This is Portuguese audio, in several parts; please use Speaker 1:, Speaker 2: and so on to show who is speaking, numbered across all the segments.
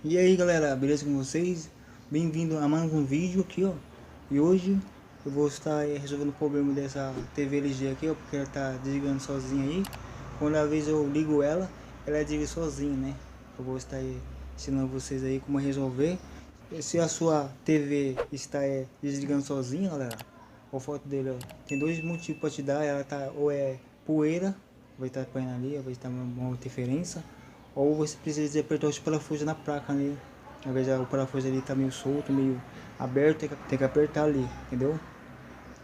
Speaker 1: E aí galera, beleza com vocês? Bem-vindo a mais um vídeo aqui, ó. E hoje eu vou estar resolvendo o problema dessa TV LG aqui, ó, porque ela tá desligando sozinha aí. Quando às vezes eu ligo ela, ela desliga sozinha, né? Eu vou estar ensinando vocês aí como resolver. Se a sua TV está desligando sozinha, galera, a foto dele, ó, tem dois motivos para te dar. Ela tá ou é poeira, vai estar apanhando ali, vai estar uma interferência, ou você precisa apertar os parafusos na placa ali. Às vezes o parafuso ali tá meio solto, meio aberto, tem que apertar ali, entendeu?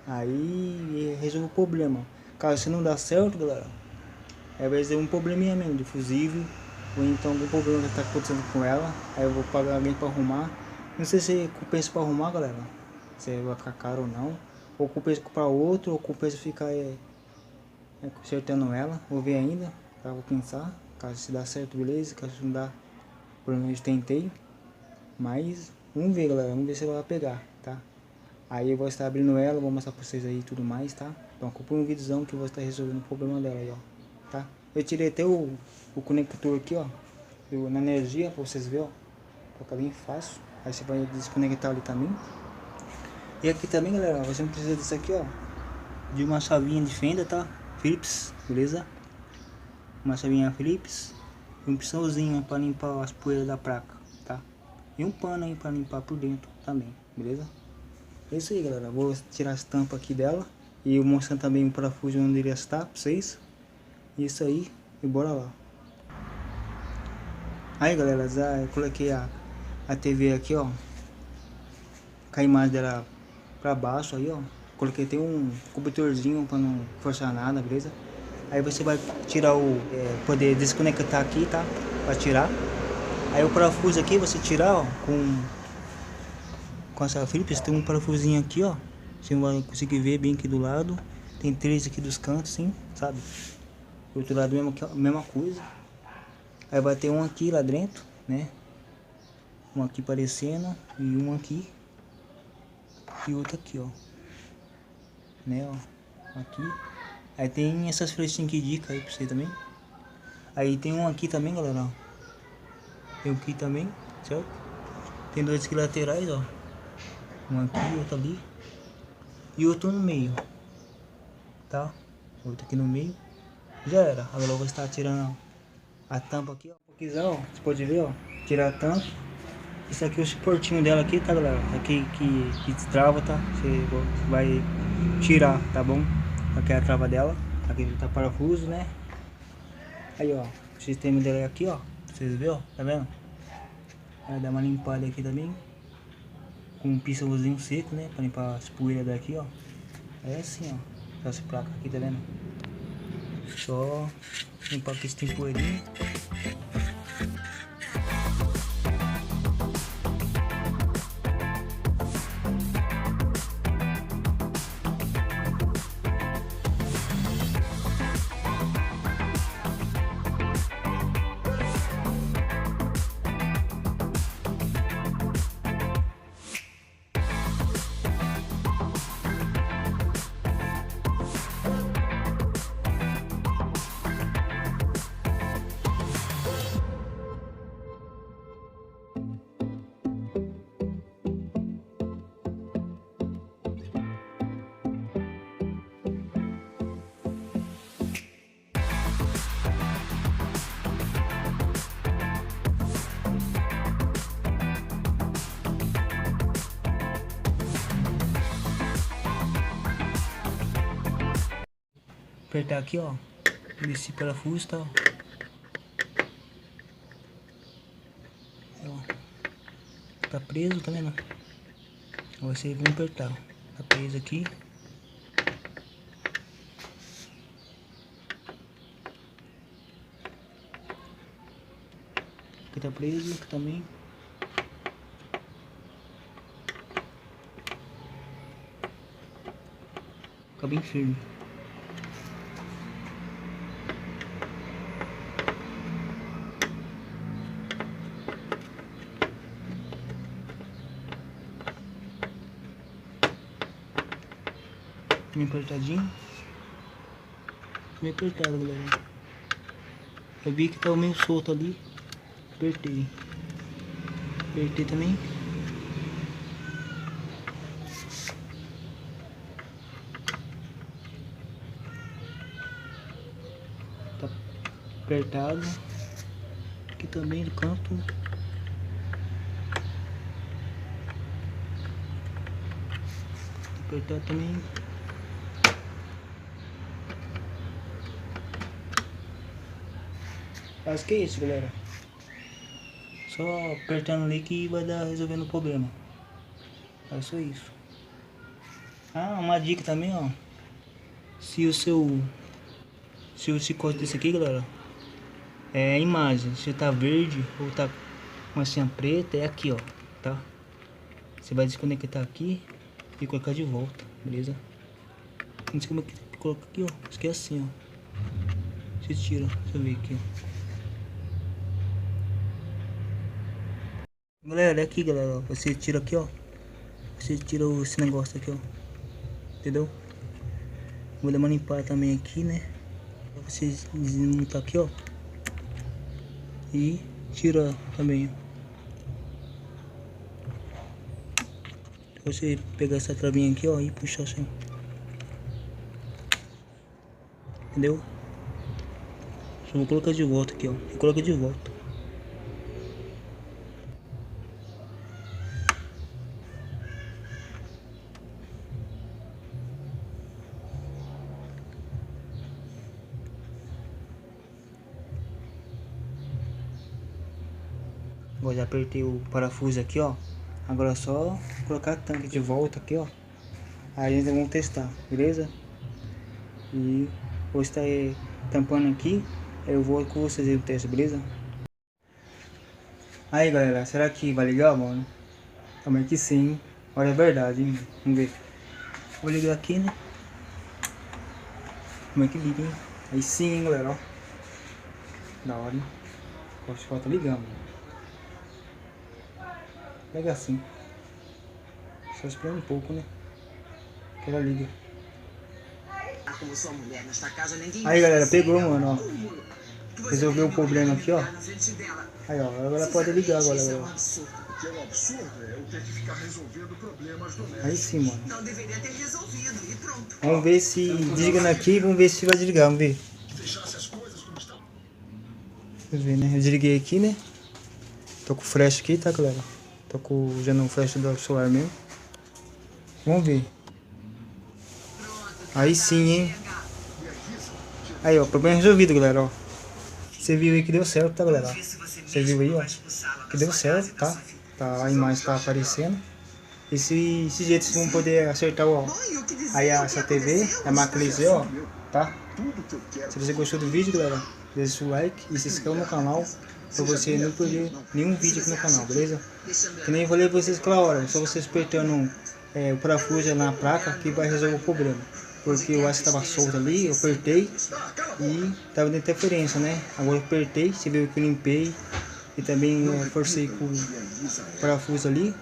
Speaker 1: Aí resolve o problema. Caso se não dá certo, galera, às vezes é um probleminha mesmo de fusível, ou então algum problema que está acontecendo com ela. Aí eu vou pagar alguém para arrumar. Não sei se compensa para arrumar, galera, se vai ficar caro ou não, ou compensa comprar outro, ou compensa ficar consertando ela. Vou ver ainda, tá? Vou pensar. Caso se dá certo, beleza. Caso não dá, pelo menos tentei. Mas vamos ver, galera, vamos ver se ela vai pegar, tá? Aí eu vou estar abrindo ela, vou mostrar pra vocês aí tudo mais, tá? Então acompanha um videozão que eu vou estar resolvendo o problema dela aí, ó, tá? Eu tirei até o conector aqui, ó, na energia, pra vocês verem, ó. Fica bem fácil. Aí você vai desconectar ali também. E aqui também, galera, você não precisa disso aqui, ó, de uma chavinha de fenda, tá? Philips, beleza? Uma chavinha Philips e um pistãozinho para limpar as poeiras da placa, tá? E um pano aí para limpar por dentro também, beleza? É isso aí, galera. Vou tirar as tampas aqui dela e eu mostrando também o parafuso onde ele está para vocês. Isso aí, e bora lá. Aí, galera, já eu coloquei a TV aqui, ó, com a imagem dela para baixo aí, ó. Coloquei até um cobertorzinho para não forçar nada, beleza? Aí você vai tirar poder desconectar aqui, tá? Para tirar. Aí o parafuso aqui você tirar, ó, com essa Philips, tem um parafusinho aqui, ó. Você vai conseguir ver bem aqui do lado. Tem três aqui dos cantos, sim, sabe? Do outro lado mesma coisa. Aí vai ter um aqui lá dentro, né? Um aqui aparecendo e um aqui e outro aqui, ó. Né, ó. Aqui. Aí tem essas flechinhas que dica aí pra você também. Aí tem um aqui também, galera, ó. Tem um aqui também, certo? Tem dois aqui laterais, ó. Um aqui, outro ali. E outro no meio, tá? Outro aqui no meio. Já era. Agora eu vou estar tirando a tampa aqui, ó. Ó, você pode ver, ó. Tirar a tampa. Isso aqui é o suportinho dela aqui, tá, galera? Aqui que destrava, tá? Você vai tirar, tá bom? Aqui é a trava dela. Aqui tá o parafuso, né? Aí, ó. O sistema dela é aqui, ó. Vocês verem, ó. Tá vendo? Vai dar uma limpada aqui também. Com um pincelzinho seco, né? Pra limpar as poeiras daqui, ó. É assim, ó. Essa placa aqui, tá vendo? Só limpar aqui esse poeirinho. Apertar aqui, ó, nesse parafuso, tá? Ó, tá preso, tá vendo? Agora você vai apertar. Tá preso aqui. Aqui tá preso, aqui também. Fica bem firme. Bem apertadinho. Bem apertado, galera. Eu vi que tá meio solto ali. Apertei. Apertei também. Tá apertado. Aqui também no canto. Apertado também. Acho que é isso, galera. Só apertando ali que vai dar resolvendo o problema. É só isso. Ah, uma dica também, ó. Se o chicote desse aqui, galera, é a imagem, se tá verde ou tá com a cinha preta, é aqui, ó, tá? Você vai desconectar aqui e colocar de volta, beleza? Não sei como é que coloca aqui, ó. Acho que é assim, ó. Você tira, deixa eu ver aqui, ó. Galera, é aqui, galera, ó. Você tira aqui, ó. Você tira esse negócio aqui, ó. Entendeu? Vou dar uma limpada também aqui, né? Pra você desmontar aqui, ó. E tira também, ó. Você pegar essa travinha aqui, ó, e puxar assim. Entendeu? Só vou colocar de volta aqui, ó. E coloca de volta. Agora já apertei o parafuso aqui, ó. Agora é só colocar a tampa de volta aqui, ó. Aí a gente vai testar, beleza? E vou estar tampando aqui. Aí eu vou com vocês aí o teste, beleza? Aí, galera, será que vai ligar, mano? Também que sim. Olha, é verdade, hein? Vamos ver. Vou ligar aqui, né? Como é que liga, hein? Aí sim, hein, galera, ó. Da hora, hein? Acho que falta ligar, mano. Pega assim. Só esperar um pouco, né? Que ela liga. Aí, galera, pegou, mano, ó. Resolveu o problema aqui, ó. Aí, ó, agora pode ligar agora, galera. Aí sim, mano. Vamos ver se desligando aqui, vamos ver se vai desligar, vamos ver. Vamos ver, né? Eu desliguei aqui, né? Tô com o flash aqui, tá, galera? Tô com já no flash do celular mesmo. Vamos ver. Aí sim, hein? Aí, ó, problema resolvido, galera, ó. Você viu aí que deu certo, tá, galera? Você viu aí, ó, que deu certo, tá? A imagem tá aparecendo. Esse jeito vocês vão poder acertar, ó, aí essa TV, a máquina LG, ó, tá? Se você gostou do vídeo, galera, deixa o like e se inscreva no canal pra você não perder nenhum vídeo aqui no canal, beleza? Que nem eu falei pra vocês aquela hora, só vocês apertando o parafuso na placa que vai resolver o problema. Porque o aço estava solto ali, eu apertei e tava dando interferência, né? Agora eu apertei, você viu que eu limpei e também forcei com o parafuso ali,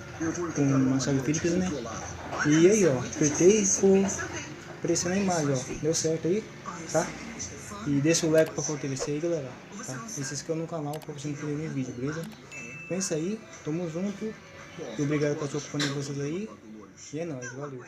Speaker 1: com uma chave Phillips, né? E aí, ó, apertei e ficou aparecendo a imagem, ó. Deu certo aí, tá? E deixa o like pra fortalecer aí, galera, tá? E se inscreva no canal pra você não perder nenhum vídeo, beleza? Então é isso aí, tamo junto. E obrigado pela sua companhia de vocês aí. E é nóis, valeu.